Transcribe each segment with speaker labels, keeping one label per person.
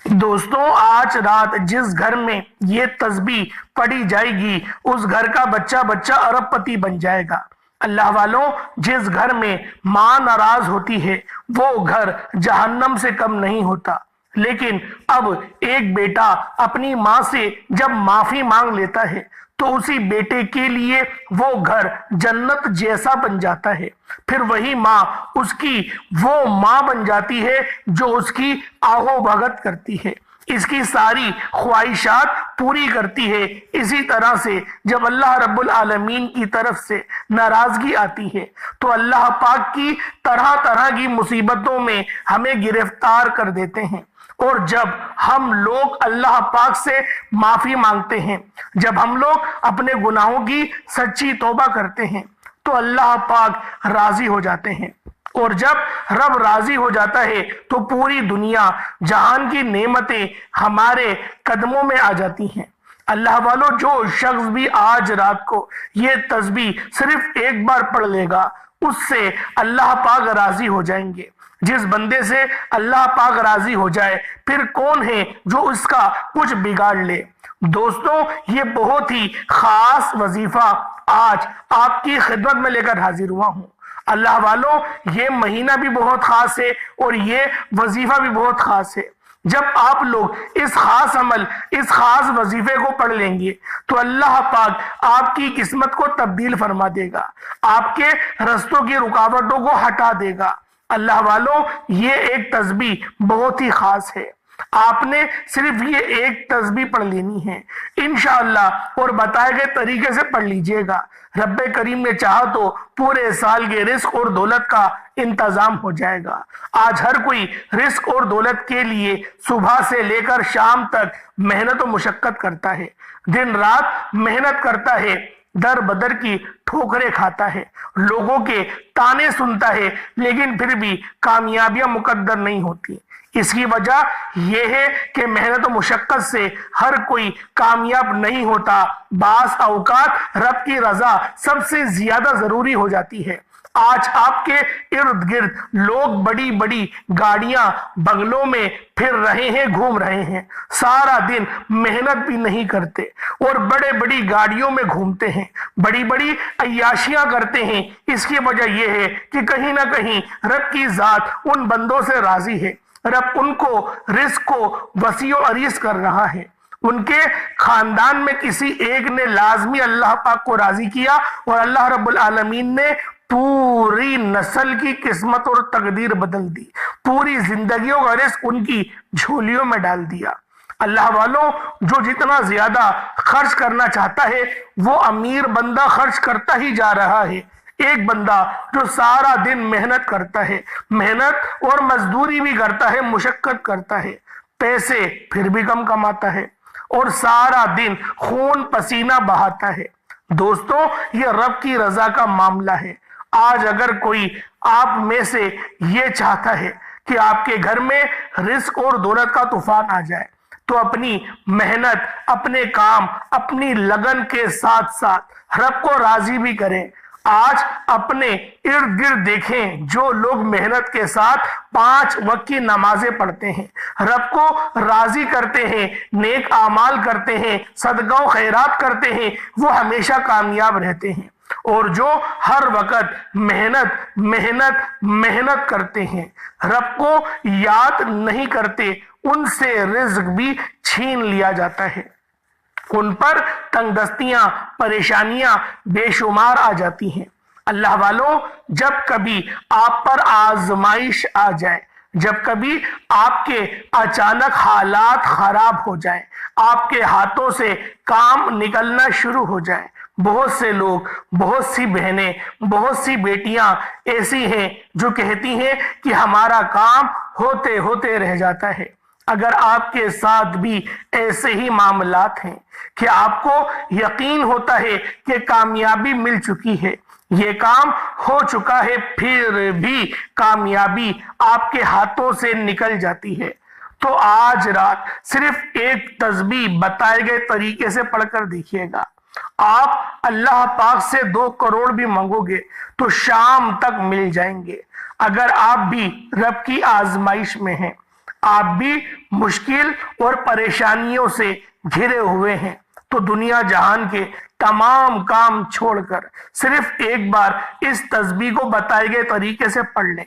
Speaker 1: دوستوں، آج رات جس گھر میں یہ تسبیح پڑھی جائے گی اس گھر کا بچہ بچہ ارب پتی بن جائے گا۔ اللہ والوں، جس گھر میں ماں ناراض ہوتی ہے وہ گھر جہنم سے کم نہیں ہوتا۔ لیکن اب ایک بیٹا اپنی ماں سے جب معافی مانگ لیتا ہے تو اسی بیٹے کے لیے وہ گھر جنت جیسا بن جاتا ہے۔ پھر وہی ماں اس کی وہ ماں بن جاتی ہے جو اس کی آہو بھگت کرتی ہے، اس کی ساری خواہشات پوری کرتی ہے۔ اسی طرح سے جب اللہ رب العالمین کی طرف سے ناراضگی آتی ہے تو اللہ پاک کی طرح طرح کی مصیبتوں میں ہمیں گرفتار کر دیتے ہیں۔ اور جب ہم لوگ اللہ پاک سے معافی مانگتے ہیں، جب ہم لوگ اپنے گناہوں کی سچی توبہ کرتے ہیں تو اللہ پاک راضی ہو جاتے ہیں۔ اور جب رب راضی ہو جاتا ہے تو پوری دنیا جہان کی نعمتیں ہمارے قدموں میں آ جاتی ہیں۔ اللہ والوں، جو شخص بھی آج رات کو یہ تسبیح صرف ایک بار پڑھ لے گا اس سے اللہ پاک راضی ہو جائیں گے۔ جس بندے سے اللہ پاک راضی ہو جائے پھر کون ہے جو اس کا کچھ بگاڑ لے۔ دوستوں، یہ بہت ہی خاص وظیفہ آج آپ کی خدمت میں لے کر حاضر ہوا ہوں۔ اللہ والوں، یہ مہینہ بھی بہت خاص ہے اور یہ وظیفہ بھی بہت خاص ہے۔ جب آپ لوگ اس خاص عمل، اس خاص وظیفے کو پڑھ لیں گے تو اللہ پاک آپ کی قسمت کو تبدیل فرما دے گا، آپ کے رستوں کی رکاوٹوں کو ہٹا دے گا۔ اللہ والوں، یہ ایک تسبیح بہت ہی خاص ہے۔ آپ نے صرف یہ ایک تسبیح پڑھ لینی ہے انشاءاللہ، اور بتائے گئے طریقے سے پڑھ لیجئے گا۔ رب کریم نے چاہا تو پورے سال کے رزق اور دولت کا انتظام ہو جائے گا۔ آج ہر کوئی رزق اور دولت کے لیے صبح سے لے کر شام تک محنت و مشقت کرتا ہے، دن رات محنت کرتا ہے، در بدر کی ٹھوکریں کھاتا ہے، لوگوں کے تانے سنتا ہے، لیکن پھر بھی کامیابیاں مقدر نہیں ہوتی۔ اس کی وجہ یہ ہے کہ محنت و مشقت سے ہر کوئی کامیاب نہیں ہوتا۔ بعض اوقات رب کی رضا سب سے زیادہ ضروری ہو جاتی ہے۔ آج آپ کے ارد گرد لوگ بڑی بڑی گاڑیاں بنگلوں میں پھر رہے ہیں، گھوم رہے ہیں، سارا دن محنت بھی نہیں کرتے اور بڑے بڑی گاڑیوں میں گھومتے ہیں، بڑی بڑی عیاشیاں کرتے ہیں۔ اس کی وجہ یہ ہے کہ کہیں نہ کہیں رب کی ذات ان بندوں سے راضی ہے، رب ان کو رزق کو وسیع و عریض کر رہا ہے۔ ان کے خاندان میں کسی ایک نے لازمی اللہ پاک کو راضی کیا اور اللہ رب العالمین نے پوری نسل کی قسمت اور تقدیر بدل دی، پوری زندگیوں کا رزق ان کی جھولیوں میں ڈال دیا۔ اللہ والوں، جو جتنا زیادہ خرچ کرنا چاہتا ہے وہ امیر بندہ خرچ کرتا ہی جا رہا ہے۔ ایک بندہ جو سارا دن محنت کرتا ہے، محنت اور مزدوری بھی کرتا ہے، مشقت کرتا ہے، پیسے پھر بھی کم کماتا ہے اور سارا دن خون پسینہ بہاتا ہے۔ دوستوں، یہ رب کی رضا کا معاملہ ہے۔ آج اگر کوئی آپ میں سے یہ چاہتا ہے کہ آپ کے گھر میں رزق اور دولت کا طوفان آ جائے تو اپنی محنت، اپنے کام، اپنی لگن کے ساتھ ساتھ رب کو راضی بھی کریں۔ آج اپنے ارد گرد دیکھیں، جو لوگ محنت کے ساتھ 5 وقت کی نمازیں پڑھتے ہیں، رب کو راضی کرتے ہیں، نیک اعمال کرتے ہیں، صدقہ و خیرات کرتے ہیں، وہ ہمیشہ کامیاب رہتے ہیں۔ اور جو ہر وقت محنت محنت محنت کرتے ہیں، رب کو یاد نہیں کرتے، ان سے رزق بھی چھین لیا جاتا ہے، ان پر تنگ دستیاں، پریشانیاں بے شمار آ جاتی ہیں۔ اللہ والوں، جب کبھی آپ پر آزمائش آ جائے، جب کبھی آپ کے اچانک حالات خراب ہو جائیں، آپ کے ہاتھوں سے کام نکلنا شروع ہو جائے، بہت سے لوگ، بہت سی بہنیں، بہت سی بیٹیاں ایسی ہیں جو کہتی ہیں کہ ہمارا کام ہوتے ہوتے رہ جاتا ہے۔ اگر آپ کے ساتھ بھی ایسے ہی معاملات ہیں کہ آپ کو یقین ہوتا ہے کہ کامیابی مل چکی ہے، یہ کام ہو چکا ہے، پھر بھی کامیابی آپ کے ہاتھوں سے نکل جاتی ہے، تو آج رات صرف ایک تسبیح بتائے گئے طریقے سے پڑھ کر دیکھیے گا۔ آپ اللہ پاک سے 2 کروڑ بھی مانگو گے تو شام تک مل جائیں گے۔ اگر آپ بھی رب کی آزمائش میں ہیں، آپ بھی مشکل اور پریشانیوں سے گھرے ہوئے ہیں تو دنیا جہان کے تمام کام چھوڑ کر صرف ایک بار اس تسبیح کو بتائے گئے طریقے سے پڑھ لیں۔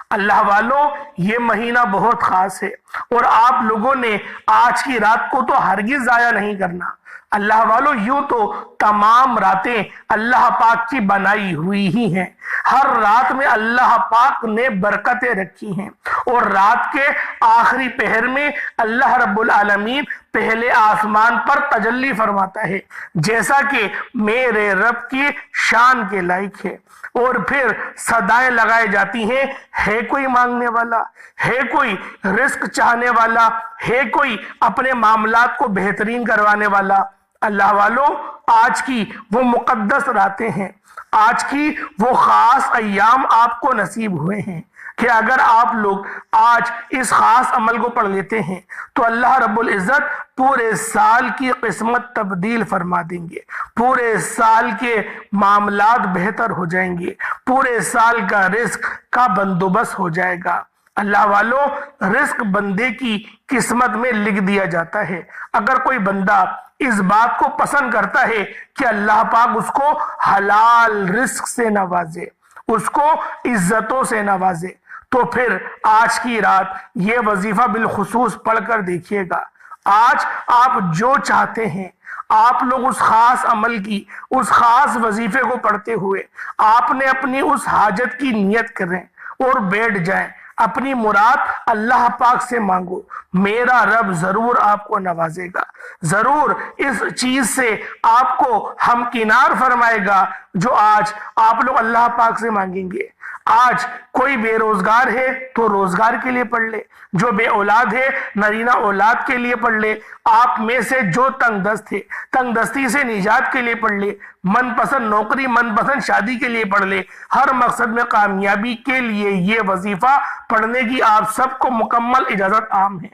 Speaker 1: اللہ والوں، یہ مہینہ بہت خاص ہے اور آپ لوگوں نے آج کی رات کو تو ہرگز ضائع نہیں کرنا۔ اللہ والوں، یوں تو تمام راتیں اللہ پاک کی بنائی ہوئی ہی ہیں، ہر رات میں اللہ پاک نے برکتیں رکھی ہیں، اور رات کے آخری پہر میں اللہ رب العالمین پہلے آسمان پر تجلی فرماتا ہے، جیسا کہ میرے رب کی شان کے لائق ہے، اور پھر صدائیں لگائی جاتی ہیں، ہے کوئی مانگنے والا، ہے کوئی رزق چاہنے والا، ہے کوئی اپنے معاملات کو بہترین کروانے والا۔ اللہ والوں، آج کی وہ مقدس راتیں ہیں، آج کی وہ خاص ایام آپ کو نصیب ہوئے ہیں کہ اگر آپ لوگ آج اس خاص عمل کو پڑھ لیتے ہیں تو اللہ رب العزت پورے سال کی قسمت تبدیل فرما دیں گے، پورے سال کے معاملات بہتر ہو جائیں گے، پورے سال کا رزق کا بندوبست ہو جائے گا۔ اللہ والوں، رزق بندے کی قسمت میں لکھ دیا جاتا ہے۔ اگر کوئی بندہ اس بات کو پسند کرتا ہے کہ اللہ پاک اس کو حلال رزق سے نوازے، اس کو عزتوں سے نوازے، تو پھر آج کی رات یہ وظیفہ بالخصوص پڑھ کر دیکھیے گا۔ آج آپ جو چاہتے ہیں، آپ لوگ اس خاص عمل کی، اس خاص وظیفے کو پڑھتے ہوئے آپ نے اپنی اس حاجت کی نیت کریں اور بیٹھ جائیں، اپنی مراد اللہ پاک سے مانگو، میرا رب ضرور آپ کو نوازے گا، ضرور اس چیز سے آپ کو ہمکنار فرمائے گا جو آج آپ لوگ اللہ پاک سے مانگیں گے۔ آج کوئی بے روزگار ہے تو روزگار کے لیے پڑھ لے، جو بے اولاد ہے نرینہ اولاد کے لیے پڑھ لے، آپ میں سے جو تنگ دست ہے تنگ دستی سے نجات کے لیے پڑھ لے، من پسند نوکری من پسند شادی کے لیے پڑھ لے، ہر مقصد میں کامیابی کے لیے یہ وظیفہ پڑھنے کی آپ سب کو مکمل اجازت عام ہے۔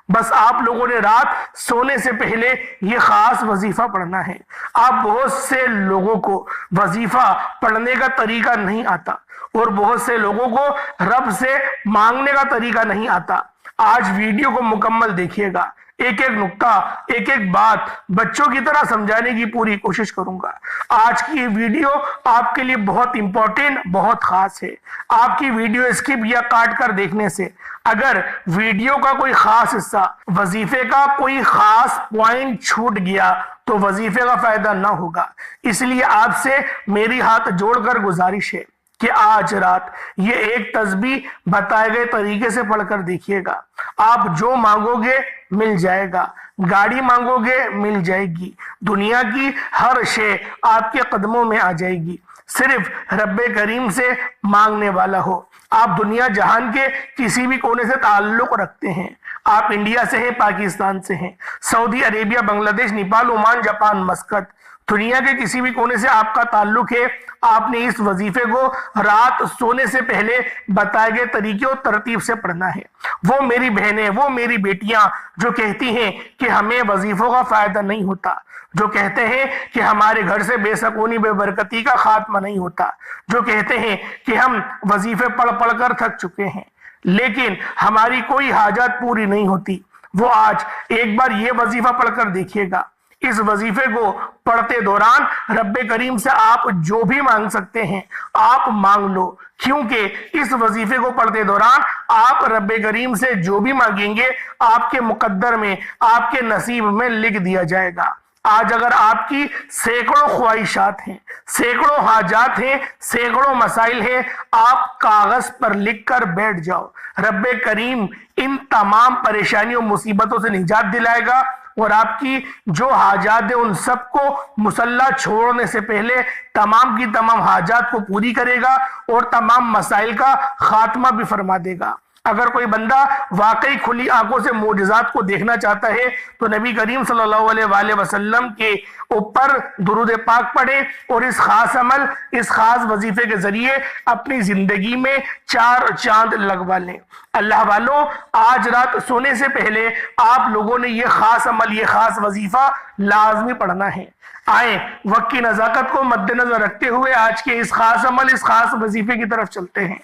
Speaker 1: بس آپ لوگوں نے رات سونے سے پہلے یہ خاص وظیفہ پڑھنا ہے۔ آپ بہت سے لوگوں کو وظیفہ پڑھنے کا طریقہ نہیں آتا اور بہت سے لوگوں کو رب سے مانگنے کا طریقہ نہیں آتا۔ آج ویڈیو کو مکمل دیکھیے گا، ایک ایک نقطہ، ایک ایک بات بچوں کی طرح سمجھانے کی پوری کوشش کروں گا۔ آج کی ویڈیو آپ کے لیے بہت امپورٹنٹ، بہت خاص ہے۔ آپ کی ویڈیو اسکپ یا کاٹ کر دیکھنے سے اگر ویڈیو کا کوئی خاص حصہ، وظیفے کا کوئی خاص پوائنٹ چھوٹ گیا تو وظیفے کا فائدہ نہ ہوگا۔ اس لیے آپ سے میری ہاتھ جوڑ کر گزارش ہے کہ آج رات یہ ایک تسبیح بتائے گئے طریقے سے پڑھ کر دیکھیے گا۔ آپ جو مانگو گے مل جائے گا، گاڑی مانگو گے مل جائے گی، دنیا کی ہر شے آپ کے قدموں میں آ جائے گی، صرف رب کریم سے مانگنے والا ہو۔ آپ دنیا جہان کے کسی بھی کونے سے تعلق رکھتے ہیں، آپ انڈیا سے ہیں، پاکستان سے ہیں، سعودی عربیہ، بنگلہ دیش، نیپال، عمان، جاپان، مسقط، دنیا کے کسی بھی کونے سے آپ کا تعلق ہے، آپ نے اس وظیفے کو رات سونے سے پہلے بتائے گئے طریقے اور ترتیب سے پڑھنا ہے۔ وہ میری بہنیں، وہ میری بیٹیاں جو کہتی ہیں کہ ہمیں وظیفوں کا فائدہ نہیں ہوتا، جو کہتے ہیں کہ ہمارے گھر سے بے سکونی بے برکتی کا خاتمہ نہیں ہوتا، جو کہتے ہیں کہ ہم وظیفے پڑھ پڑھ کر تھک چکے ہیں لیکن ہماری کوئی حاجات پوری نہیں ہوتی، وہ آج ایک بار یہ وظیفہ پڑھ کر دیکھیے گا۔ اس وظیفے کو پڑھتے دوران رب کریم سے آپ جو بھی مانگ سکتے ہیں آپ مانگ لو، کیونکہ اس وظیفے کو پڑھتے دوران آپ رب کریم سے جو بھی مانگیں گے آپ کے مقدر میں، آپ کے نصیب میں لکھ دیا جائے گا۔ آج اگر آپ کی سینکڑوں خواہشات ہیں، سینکڑوں حاجات ہیں، سینکڑوں مسائل ہیں، آپ کاغذ پر لکھ کر بیٹھ جاؤ، رب کریم ان تمام پریشانیوں مصیبتوں سے نجات دلائے گا اور آپ کی جو حاجات ہیں ان سب کو مصلی چھوڑنے سے پہلے تمام کی تمام حاجات کو پوری کرے گا اور تمام مسائل کا خاتمہ بھی فرما دے گا۔ اگر کوئی بندہ واقعی کھلی آنکھوں سے معجزات کو دیکھنا چاہتا ہے تو نبی کریم صلی اللہ علیہ وآلہ وسلم کے اوپر درود پاک پڑھے اور اس خاص عمل، اس خاص وظیفے کے ذریعے اپنی زندگی میں 4 چاند لگوا لیں۔ اللہ والوں، آج رات سونے سے پہلے آپ لوگوں نے یہ خاص عمل، یہ خاص وظیفہ لازمی پڑھنا ہے۔ آئیں وقت کی نزاکت کو مد نظر رکھتے ہوئے آج کے اس خاص عمل، اس خاص وظیفے کی طرف چلتے ہیں۔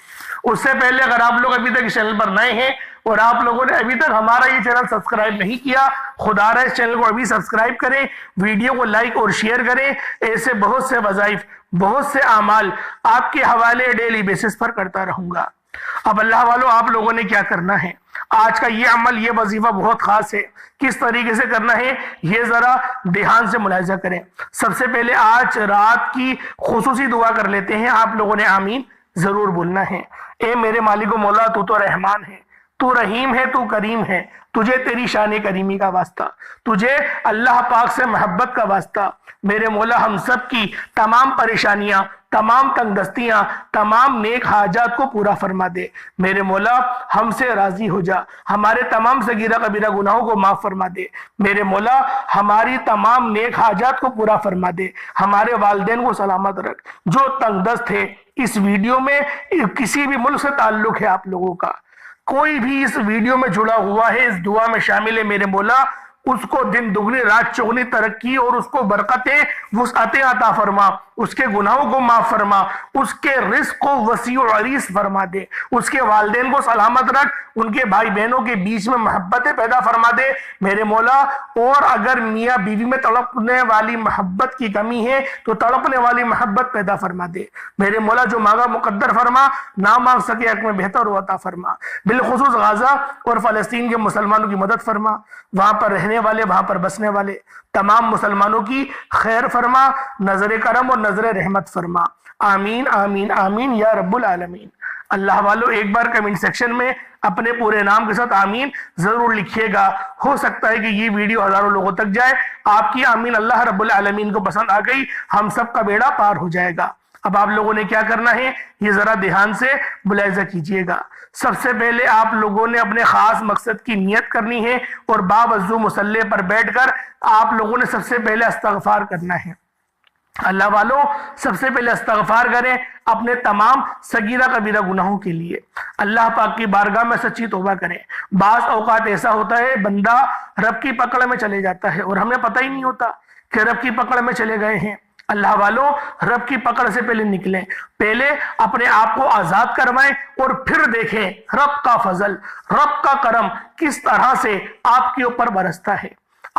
Speaker 1: اس سے پہلے اگر آپ لوگ ابھی تک اس چینل پر نئے ہیں اور آپ لوگوں نے ابھی تک ہمارا یہ چینل سبسکرائب نہیں کیا، خدا رہا اس چینل کو ابھی سبسکرائب کریں، ویڈیو کو لائک اور شیئر کریں۔ ایسے بہت سے وظائف، بہت سے اعمال آپ کے حوالے ڈیلی بیسس پر کرتا رہوں گا۔ اب اللہ والوں، آپ لوگوں نے کیا کرنا ہے؟ آج کا یہ عمل، یہ وظیفہ بہت خاص ہے۔ کس طریقے سے کرنا ہے یہ ذرا دھیان سے ملاحظہ کریں۔ سب سے پہلے آج رات کی خصوصی دعا کر لیتے ہیں۔ آپ لوگوں نے آمین ضرور بولنا ہے۔ اے میرے مالک و مولا، تو تو رحمان ہے، تو رحیم ہے، تو کریم ہے، تجھے تیری شان کریمی کا واسطہ، تجھے اللہ پاک سے محبت کا واسطہ۔ میرے مولا، ہم سب کی تمام پریشانیاں، تمام تنگ دستیاں، تمام نیک حاجات کو پورا فرما دے۔ میرے مولا، ہم سے راضی ہو جا، ہمارے تمام صغیرہ کبیرہ گناہوں کو معاف فرما دے۔ میرے مولا، ہماری تمام نیک حاجات کو پورا فرما دے۔ ہمارے والدین کو سلامت رکھ۔ جو تنگ دست ہے، اس ویڈیو میں کسی بھی ملک سے تعلق ہے آپ لوگوں کا، کوئی بھی اس ویڈیو میں جڑا ہوا ہے، اس دعا میں شامل ہے، میرے مولا اس کو دن دگنی رات چگنی ترقی اور اس کو برکتیں وسعتیں عطا فرما، اس کے گناہوں کو معاف فرما، اس کے رزق کو وسیع و عریض فرما دے، اس کے والدین کو سلامت رکھ، ان کے بھائی بہنوں کے بیچ میں محبتیں پیدا فرما دے میرے مولا۔ اور اگر میاں بیوی میں تڑپنے والی محبت کی کمی ہے تو تڑپنے والی محبت پیدا فرما دے میرے مولا۔ جو مانگا مقدر فرما، نہ مانگ سکے حق میں بہتر و عطا فرما۔ بالخصوص غزہ اور فلسطین کے مسلمانوں کی مدد فرما، وہاں پر رہنے والے، وہاں پر بسنے والے تمام مسلمانوں کی خیر فرما، نظر کرم اور نظر رحمت فرما۔ آمین آمین آمین یا رب العالمین۔ اللہ والو، ایک بار کمنٹ سیکشن میں اپنے پورے نام کے ساتھ آمین ضرور لکھیے گا۔ ہو سکتا ہے کہ یہ ویڈیو ہزاروں لوگوں تک جائے۔ آپ کی آمین اللہ رب العالمین کو پسند آ گئی، ہم سب کا بیڑا پار ہو جائے گا۔ اب آپ لوگوں نے کیا کرنا ہے یہ ذرا دھیان سے ملاحظہ کیجئے گا۔ سب سے پہلے آپ لوگوں نے اپنے خاص مقصد کی نیت کرنی ہے اور باوضو مصلی پر بیٹھ کر آپ لوگوں نے سب سے پہلے استغفار کرنا ہے۔ اللہ والوں، سب سے پہلے استغفار کریں اپنے تمام صغیرہ کبیرہ گناہوں کے لیے۔ اللہ پاک کی بارگاہ میں سچی توبہ کریں۔ بعض اوقات ایسا ہوتا ہے بندہ رب کی پکڑ میں چلے جاتا ہے اور ہمیں پتہ ہی نہیں ہوتا کہ رب کی پکڑ میں چلے گئے ہیں۔ اللہ والوں، رب کی پکڑ سے پہلے نکلیں، پہلے اپنے آپ کو آزاد کروائیں اور پھر دیکھیں رب کا فضل، رب کا کرم کس طرح سے آپ کے اوپر برستا ہے۔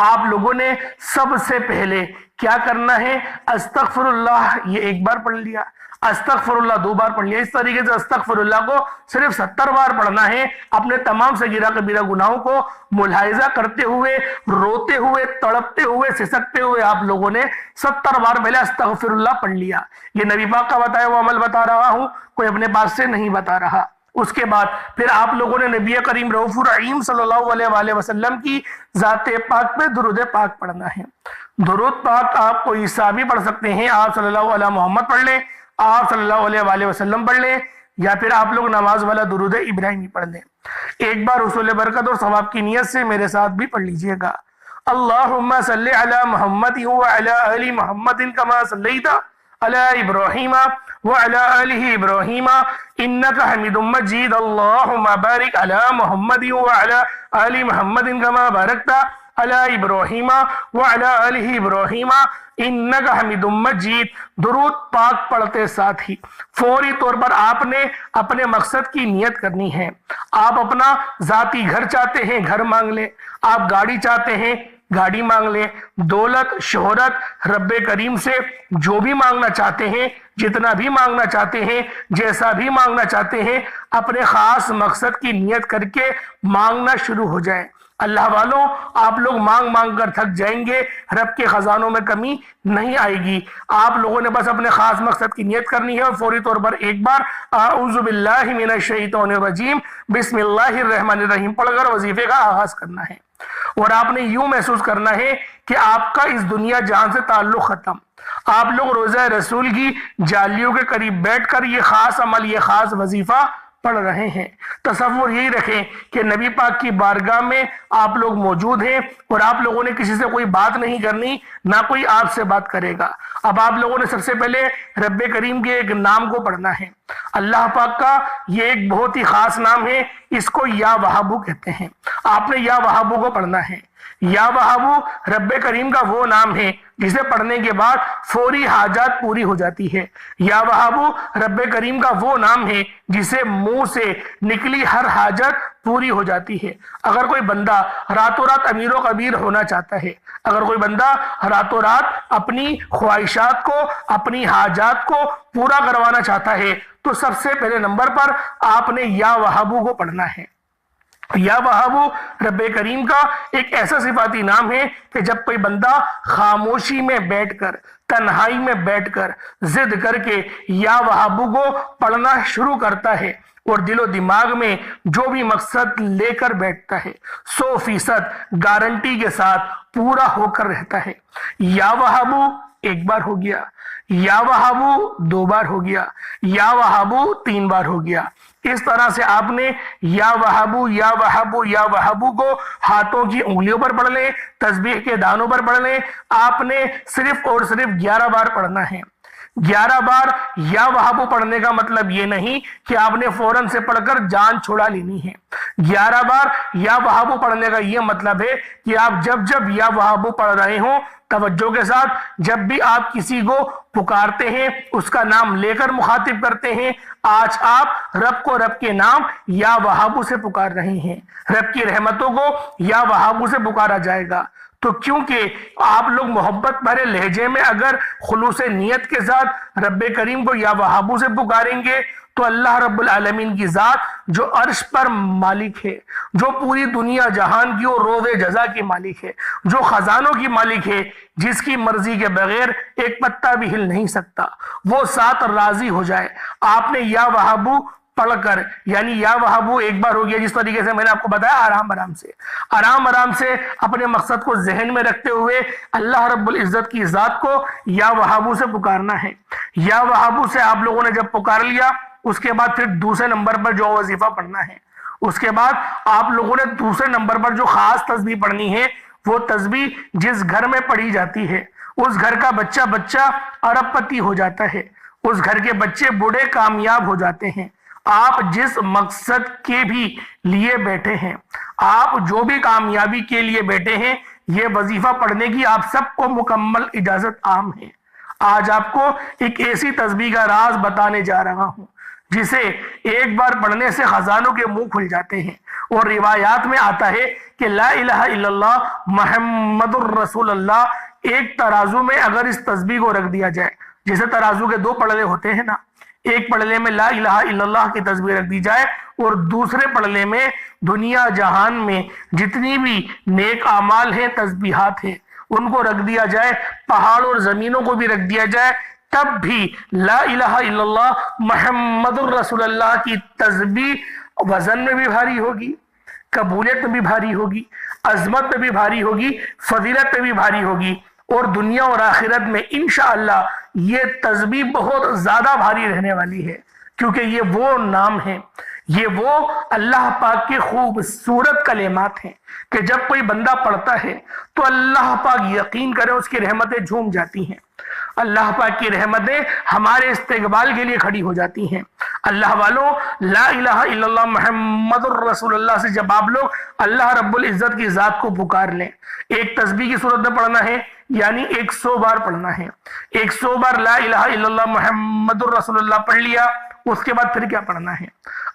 Speaker 1: آپ لوگوں نے سب سے پہلے کیا کرنا ہے؟ استغفر اللہ یہ ایک بار پڑھ لیا، استغفر اللہ 2 بار پڑھ لیا۔ اس طریقے سے استغفر اللہ کو صرف 70 بار پڑھنا ہے، اپنے تمام صغیرہ کبیرہ گناہوں کو ملاحظہ کرتے ہوئے، روتے ہوئے، تڑپتے ہوئے، سسکتے ہوئے آپ لوگوں نے 70 بار پہلے استغفر اللہ پڑھ لیا۔ یہ نبی پاک کا بتایا وہ عمل بتا رہا ہوں، کوئی اپنے پاس سے نہیں بتا رہا۔ اس کے بعد پھر آپ لوگوں نے نبی کریم رؤوف الرحیم صلی اللہ علیہ وآلہ وسلم کی ذات پاک پہ درود پاک پڑھنا ہے۔ درود پاک آپ کوئی سا بھی پڑھ سکتے ہیں، آپ صلی اللہ علیہ محمد پڑھ لیں، آپ صلی اللہ علیہ وآلہ وسلم پڑھ لیں، یا پھر آپ لوگ نماز والا درود ابراہیمی پڑھ لیں۔ ایک بار حصول برکت اور ثواب کی نیت سے میرے ساتھ بھی پڑھ لیجئے گا۔ اللہم صلی علی محمد وعلی آل محمد کما صلیت علی ابراہیم وعلی آل ابراہیم انک حمید مجید۔ اللہم بارک علی محمد وعلی آل محمد کما بارکت علی ابراہیم وعلی آل ابراہیم انک حمید مجید۔ درود پاک پڑھتے ساتھ ہی فوری طور پر آپ نے اپنے مقصد کی نیت کرنی ہے۔ آپ اپنا ذاتی گھر چاہتے ہیں، گھر مانگ لیں۔ آپ گاڑی چاہتے ہیں، گاڑی مانگ لیں۔ دولت، شہرت، رب کریم سے جو بھی مانگنا چاہتے ہیں، جتنا بھی مانگنا چاہتے ہیں، جیسا بھی مانگنا چاہتے ہیں، اپنے خاص مقصد کی نیت کر کے مانگنا شروع ہو جائیں۔ اللہ والوں، آپ لوگ مانگ مانگ کر تھک جائیں گے، رب کے خزانوں میں کمی نہیں آئے گی۔ آپ لوگوں نے بس اپنے خاص مقصد کی نیت کرنی ہے اور فوری طور پر ایک بار اعوذ باللہ من الشیطان الرجیم بسم اللہ الرحمن الرحیم پڑھ کر وظیفے کا آغاز کرنا ہے۔ اور آپ نے یوں محسوس کرنا ہے کہ آپ کا اس دنیا جہان سے تعلق ختم۔ آپ لوگ روزہ رسول کی جالیوں کے قریب بیٹھ کر یہ خاص عمل، یہ خاص وظیفہ پڑھ رہے ہیں۔ تصور یہی رکھیں کہ نبی پاک کی بارگاہ میں آپ لوگ موجود ہیں اور آپ لوگوں نے کسی سے کوئی بات نہیں کرنی، نہ کوئی آپ سے بات کرے گا۔ اب آپ لوگوں نے سب سے پہلے رب کریم کے ایک نام کو پڑھنا ہے۔ اللہ پاک کا یہ ایک بہت ہی خاص نام ہے، اس کو یا وہابو کہتے ہیں۔ آپ نے یا وہابو کو پڑھنا ہے۔ یا وہابو رب کریم کا وہ نام ہے جسے پڑھنے کے بعد فوری حاجات پوری ہو جاتی ہے۔ یا وہابو رب کریم کا وہ نام ہے جسے منہ سے نکلی ہر حاجت پوری ہو جاتی ہے۔ اگر کوئی بندہ راتوں رات امیر و کبیر ہونا چاہتا ہے، اگر کوئی بندہ راتوں رات اپنی خواہشات کو، اپنی حاجات کو پورا کروانا چاہتا ہے، تو سب سے پہلے نمبر پر آپ نے یا وہابو کو پڑھنا ہے۔ یا وہابو رب کریم کا ایک ایسا صفاتی نام ہے کہ جب کوئی بندہ خاموشی میں بیٹھ کر، تنہائی میں بیٹھ کر ضد کر کے یا وہابو کو پڑھنا شروع کرتا ہے اور دل و دماغ میں جو بھی مقصد لے کر بیٹھتا ہے 100% گارنٹی کے ساتھ پورا ہو کر رہتا ہے۔ یا وہابو ایک بار ہو گیا، یا وہابو 2 بار ہو گیا، یا وہابو 3 بار ہو گیا۔ اس طرح سے آپ نے یا وہابو یا وہابو یا وہابو کو ہاتھوں کی انگلیوں پر پڑھ لیں، تسبیح کے دانوں پر پڑھ لیں۔ آپ نے صرف اور صرف 11 بار پڑھنا ہے۔ 11 بار یا وہابو پڑھنے کا مطلب یہ نہیں کہ آپ نے فوراً سے پڑھ کر جان چھڑا لینی ہے۔ 11 بار یا وہابو پڑھنے کا یہ مطلب ہے کہ آپ جب جب یا وہابو پڑھ رہے ہوں توجہ کے ساتھ، جب بھی آپ کسی کو پکارتے ہیں، اس کا نام لے کر مخاطب کرتے ہیں، آج آپ رب کو رب کے نام یا وہابو سے پکار رہے ہیں۔ رب کی رحمتوں کو یا وہابو سے پکارا جائے گا۔ تو کیونکہ آپ لوگ محبت بھرے لہجے میں اگر خلوص نیت کے ساتھ رب کریم کو یا وہابو سے پکاریں گے تو اللہ رب العالمین کی ذات جو عرش پر مالک ہے، جو پوری دنیا جہان کی اور روز جزا کی مالک ہے، جو خزانوں کی مالک ہے، جس کی مرضی کے بغیر ایک پتا بھی ہل نہیں سکتا، وہ ساتھ راضی ہو جائے۔ آپ نے یا وہابو پڑھ کر، یعنی یا وہابو ایک بار ہو گیا، جس طریقے سے میں نے آپ کو بتایا، آرام آرام سے اپنے مقصد کو ذہن میں رکھتے ہوئے اللہ رب العزت کی ذات کو یا وہابو سے پکارنا ہے۔ یا وہابو سے آپ لوگوں نے جب پکار لیا، اس کے بعد پھر دوسرے نمبر پر جو وظیفہ پڑھنا ہے، اس کے بعد آپ لوگوں نے دوسرے نمبر پر جو خاص تسبیح پڑھنی ہے، وہ تسبیح جس گھر میں پڑھی جاتی ہے اس گھر کا بچہ ارب پتی ہو جاتا ہے، اس گھر کے بچے بوڑھے کامیاب ہو جاتے ہیں۔ آپ جس مقصد کے بھی لیے بیٹھے ہیں، آپ جو بھی کامیابی کے لیے بیٹھے ہیں، یہ وظیفہ پڑھنے کی آپ سب کو مکمل اجازت عام ہے۔ آج آپ کو ایک ایسی تسبیح کا راز بتانے جا رہا ہوں جسے ایک بار پڑھنے سے خزانوں کے منہ کھل جاتے ہیں، اور روایات میں آتا ہے کہ لا الہ الا اللہ محمد الرسول اللہ ایک ترازو میں اگر اس تسبیح کو رکھ دیا جائے، جیسے ترازو کے 2 پلڑے ہوتے ہیں نا، ایک پلڑے میں لا الہ الا اللہ کی تسبیح رکھ دی جائے اور دوسرے پلڑے میں دنیا جہان میں جتنی بھی نیک اعمال ہیں، تسبیحات ہیں، ان کو رکھ دیا جائے، پہاڑ اور زمینوں کو بھی رکھ دیا جائے، تب بھی لا الہ الا اللہ محمد الرسول اللہ کی تسبیح وزن میں بھی بھاری ہوگی، قبولیت میں بھی بھاری ہوگی، عظمت میں بھی بھاری ہوگی، فضیلت میں بھی بھاری ہوگی، اور دنیا اور آخرت میں انشاءاللہ یہ تسبیح بہت زیادہ بھاری رہنے والی ہے، کیونکہ یہ وہ نام ہے، یہ وہ اللہ پاک کے خوبصورت کلمات ہیں کہ جب کوئی بندہ پڑھتا ہے تو اللہ پاک یقین کرے اس کی رحمتیں جھوم جاتی ہیں، اللہ پاک کی رحمتیں ہمارے استقبال کے لیے کھڑی ہو جاتی ہیں۔ اللہ والوں، لا الہ الا اللہ محمد الرسول اللہ سے جب آپ لوگ اللہ رب العزت کی ذات کو پکار لیں، ایک تسبیح کی صورت میں پڑھنا ہے، یعنی 100 بار پڑھنا ہے۔ 100 بار لا الہ الا اللہ محمد الرسول اللہ پڑھ لیا، اس کے بعد پھر کیا پڑھنا ہے؟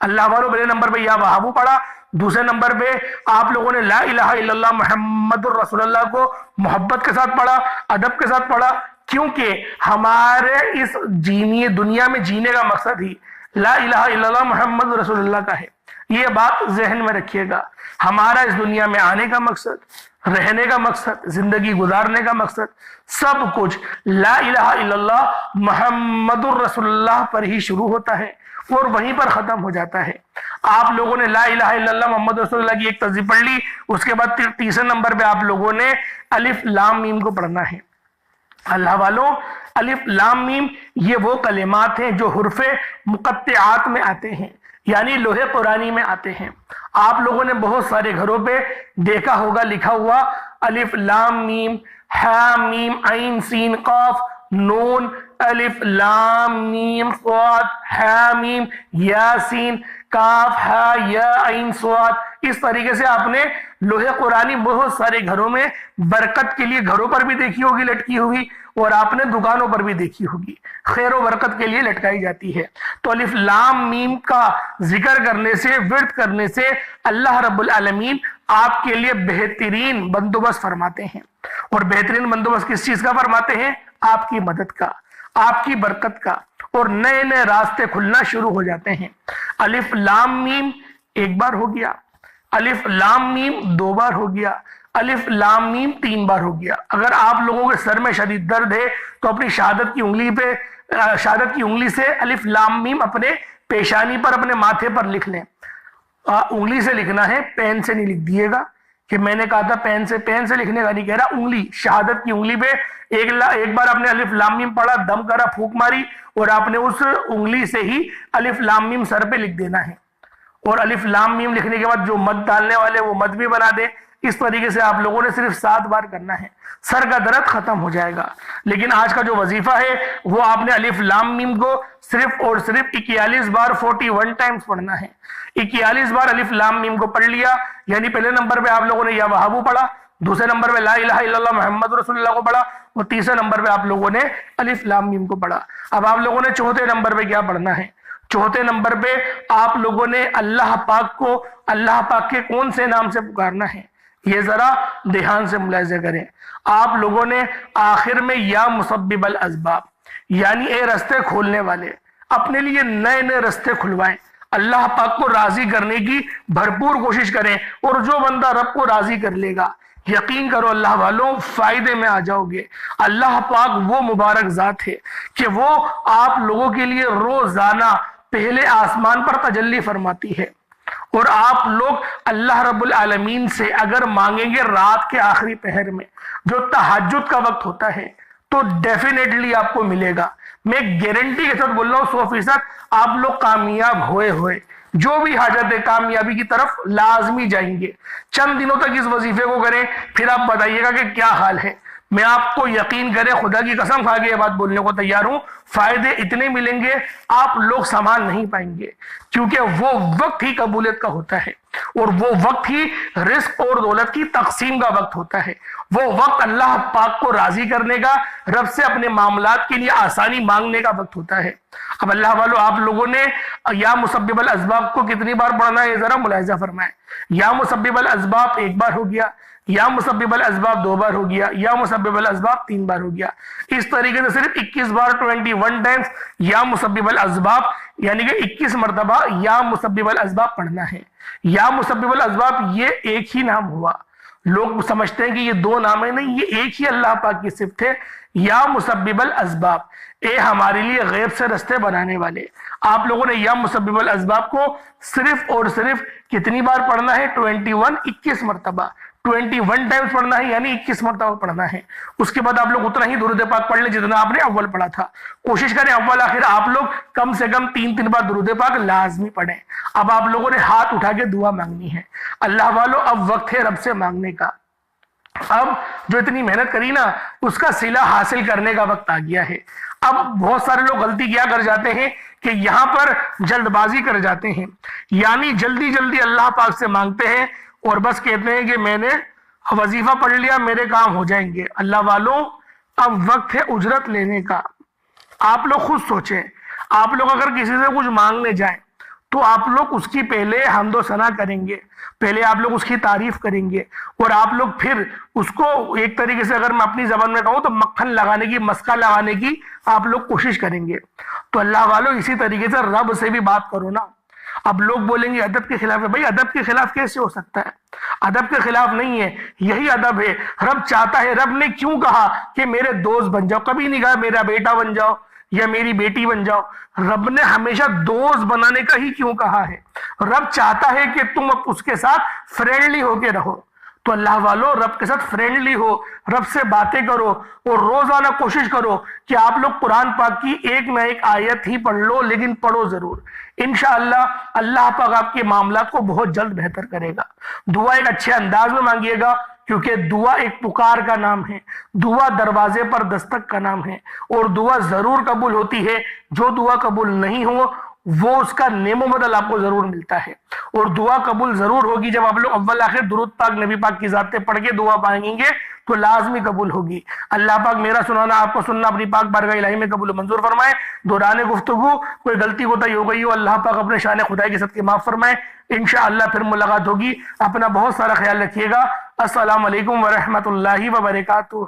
Speaker 1: اللہ والوں، پہلے نمبر پہ یا وہابو پڑھا، دوسرے نمبر پہ آپ لوگوں نے لا الہ الا اللہ محمد الرسول اللہ کو محبت کے ساتھ پڑھا، ادب کے ساتھ پڑھا، کیونکہ ہمارے اس دنیا میں جینے کا مقصد ہی لا الہ الا اللہ محمد رسول اللہ کا ہے۔ یہ بات ذہن میں رکھیے گا، ہمارا اس دنیا میں آنے کا مقصد، رہنے کا مقصد، زندگی گزارنے کا مقصد، سب کچھ لا الہ الا اللہ محمد الرسول اللہ پر ہی شروع ہوتا ہے اور وہیں پر ختم ہو جاتا ہے۔ آپ لوگوں نے لا الہ الا اللہ محمد رسول اللہ کی ایک تسبیح پڑھ لی، اس کے بعد تیسرے نمبر پہ آپ لوگوں نے الف لام میم کو پڑھنا ہے۔ اللہ والوں، الف لام میم یہ وہ کلمات ہیں جو حروف مقطعات میں آتے ہیں، یعنی لوح قرآنی میں آتے ہیں۔ آپ لوگوں نے بہت سارے گھروں پہ دیکھا ہوگا لکھا ہوا الف لام میم ہا میم عین سین قاف نون الف لام میم صاد ہا میم یا سین کاف ہا یا عین صاد، اس طریقے سے آپ نے لوہے قرآنی بہت سارے گھروں میں برکت کے لیے گھروں پر بھی دیکھی ہوگی لٹکی ہوئی، اور آپ نے دکانوں پر بھی دیکھی ہوگی، خیر و برکت کے لیے لٹکائی جاتی ہے۔ تو الف لام میم کا ذکر کرنے سے، ورد کرنے سے اللہ رب العالمین آپ کے لیے بہترین بندوبست فرماتے ہیں۔ اور بہترین بندوبست کس چیز کا فرماتے ہیں؟ آپ کی مدد کا، آپ کی برکت کا، اور نئے نئے راستے کھلنا شروع ہو جاتے ہیں۔ الف لام میم ایک بار ہو گیا، الف لام میم دو بار ہو گیا، الف لام میم تین بار ہو گیا۔ اگر آپ لوگوں کے سر میں شدید درد ہے تو اپنی شہادت کی انگلی سے الف لام میم اپنے پیشانی پر، اپنے ماتھے پر لکھ لیں۔ انگلی سے لکھنا ہے، پین سے نہیں لکھ دیے گا، کہ میں نے کہا تھا پین سے لکھنے کا نہیں کہہ رہا، انگلی، شہادت کی انگلی پہ ایک بار آپ نے الف لام میم پڑھا، دم کرا، پھونک ماری، اور آپ نے اس انگلی سے ہی الف لام میم سر پہ لکھ دینا ہے۔ اور الف لام میم لکھنے کے بعد جو مد ڈالنے والے وہ مد بھی بنا دیں۔ اس طریقے سے آپ لوگوں نے صرف 7 بار کرنا ہے، سر کا درد ختم ہو جائے گا۔ لیکن آج کا جو وظیفہ ہے وہ آپ نے الف لام میم کو صرف اور صرف 41 بار 41 ٹائمز پڑھنا ہے۔ 41 بار الف لام میم کو پڑھ لیا، یعنی پہلے نمبر پہ آپ لوگوں نے یا وہابو پڑھا، دوسرے نمبر پہ لا الہ الا اللہ محمد رسول اللہ کو پڑھا، اور تیسرے نمبر پہ آپ لوگوں نے الف لام میم کو پڑھا۔ اب آپ لوگوں نے چوتھے نمبر پہ کیا پڑھنا ہے؟ چوتھے نمبر پہ آپ لوگوں نے اللہ پاک کو اللہ پاک کے کون سے نام سے پکارنا ہے؟ یہ ذرا دھیان سے ملاحظہ کریں۔ آپ لوگوں نے آخر میں یا مسبب الاسباب، یعنی اے رستے کھولنے والے، اپنے لیے نئے نئے رستے کھلوائیں، اللہ پاک کو راضی کرنے کی بھرپور کوشش کریں، اور جو بندہ رب کو راضی کر لے گا، یقین کرو اللہ والوں فائدے میں آ جاؤ گے۔ اللہ پاک وہ مبارک ذات ہے کہ وہ آپ لوگوں کے لیے روزانہ پہلے آسمان پر تجلی فرماتی ہے، اور آپ لوگ اللہ رب العالمین سے اگر مانگیں گے رات کے آخری پہر میں، جو تہجد کا وقت ہوتا ہے، تو ڈیفینیٹلی آپ کو ملے گا۔ میں گارنٹی کے ساتھ بول رہا ہوں 100% آپ لوگ کامیاب ہوئے جو بھی حاجت ہے کامیابی کی طرف لازمی جائیں گے۔ چند دنوں تک اس وظیفے کو کریں، پھر آپ بتائیے گا کہ کیا حال ہے۔ میں آپ کو یقین کرے خدا کی قسم کھا کے یہ بات بولنے کو تیار ہوں، فائدے اتنے ملیں گے آپ لوگ سنبھال نہیں پائیں گے، کیونکہ وہ وقت ہی قبولیت کا ہوتا ہے، اور وہ وقت ہی رزق اور دولت کی تقسیم کا وقت ہوتا ہے۔ وہ وقت اللہ پاک کو راضی کرنے کا، رب سے اپنے معاملات کے لیے آسانی مانگنے کا وقت ہوتا ہے۔ اب اللہ والو آپ لوگوں نے یا مسبب الاسباب کو کتنی بار پڑھنا ہے ذرا ملاحظہ فرمائیں۔ یا مسبب الاسباب ایک بار ہو گیا، یا مسبب الاسباب 2 بار ہو گیا، یا مسبب الاسباب 3 بار ہو گیا۔ اس طریقے سے صرف 21 بار 21 ٹائمز یا مسبب الاسباب، یعنی کہ 21 مرتبہ یا مسبب الاسباب پڑھنا ہے۔ یا مسبب الاسباب یہ ایک ہی نام ہوا، لوگ سمجھتے ہیں کہ یہ 2 نام ہے، نہیں، یہ ایک ہی اللہ پاک کی صفت ہے، یا مسبب الاسباب، اے ہمارے لیے غیب سے رستے بنانے والے۔ آپ لوگوں نے یا مسبب الاسباب کو صرف اور صرف کتنی بار پڑھنا ہے؟ 21 مرتبہ، 21 ٹائمز پڑھنا ہے، یعنی 21 مرتبہ پڑھنا ہے۔ اس کے بعد آپ لوگ اتنا ہی درود پاک پڑھ لیں جتنا آپ نے اول پڑھا تھا۔ کوشش کریں اول آخر آپ لوگ کم سے کم 3 بار درود پاک لازمی پڑھیں۔ اب آپ لوگوں نے ہاتھ اٹھا کے دعا مانگنی ہے۔ اللہ والو اب وقت ہے رب سے مانگنے کا۔ اب جو اتنی محنت کری نا اس کا صلہ حاصل کرنے کا وقت آ گیا ہے۔ اب بہت سارے لوگ غلطی کیا کر جاتے ہیں کہ یہاں پر جلد بازی کر جاتے ہیں، یعنی جلدی جلدی اللہ پاک سے مانگتے ہیں اور بس کہتے ہیں کہ میں نے وظیفہ پڑھ لیا میرے کام ہو جائیں گے۔ اللہ والوں اب وقت ہے اجرت لینے کا۔ آپ لوگ خود سوچیں، آپ لوگ اگر کسی سے کچھ مانگنے جائیں تو آپ لوگ اس کی پہلے حمد و ثنا کریں گے، پہلے آپ لوگ اس کی تعریف کریں گے، اور آپ لوگ پھر اس کو ایک طریقے سے اگر میں اپنی زبان میں کہوں تو مکھن لگانے کی، مسکا لگانے کی آپ لوگ کوشش کریں گے۔ تو اللہ والوں اسی طریقے سے رب سے بھی بات کرو نا۔ اب لوگ بولیں گے ادب کے خلاف ہے، بھائی ادب کے خلاف کیسے ہو سکتا ہے؟ ادب کے خلاف نہیں ہے، یہی ادب ہے۔ رب چاہتا ہے، رب نے کیوں کہا کہ میرے دوست بن جاؤ؟ کبھی نہیں کہا میرا بیٹا بن جاؤ یا میری بیٹی بن جاؤ۔ رب نے ہمیشہ دوست بنانے کا ہی کیوں کہا ہے؟ رب چاہتا ہے کہ تم اس کے ساتھ فرینڈلی ہو کے رہو۔ تو اللہ والو رب کے ساتھ فرینڈلی ہو، رب سے باتیں کرو، اور روزانہ کوشش کرو کہ آپ لوگ قرآن پاک کی ایک نہ ایک آیت ہی پڑھ لو، لیکن پڑھو ضرور۔ انشاءاللہ اللہ پاک آپ کے معاملات کو بہت جلد بہتر کرے گا۔ دعا ایک اچھے انداز میں مانگیے گا، کیونکہ دعا ایک پکار کا نام ہے، دعا دروازے پر دستک کا نام ہے، اور دعا ضرور قبول ہوتی ہے۔ جو دعا قبول نہیں ہو وہ اس کا نعم و بدل آپ کو ضرور ملتا ہے. اور دعا قبول ضرور ہوگی جب آپ لوگ اول آخر درود پاک نبی پاک کی ذات پہ پڑھ کے دعا مانگیں گے تو لازمی قبول ہوگی. اللہ پاک میرا سنانا آپ کو سننا اپنی پاک بارگاہ الہی میں قبول و منظور فرمائے. دوران گفتگو کوئی غلطی کوتاہی ہو گئی ہو اللہ پاک اپنے شان خدائی کے صدقے معاف فرمائے. انشاءاللہ پھر ملاقات ہوگی. اپنا بہت سارا خیال رکھیے گا. السلام علیکم ورحمۃ اللہ وبرکاتہ.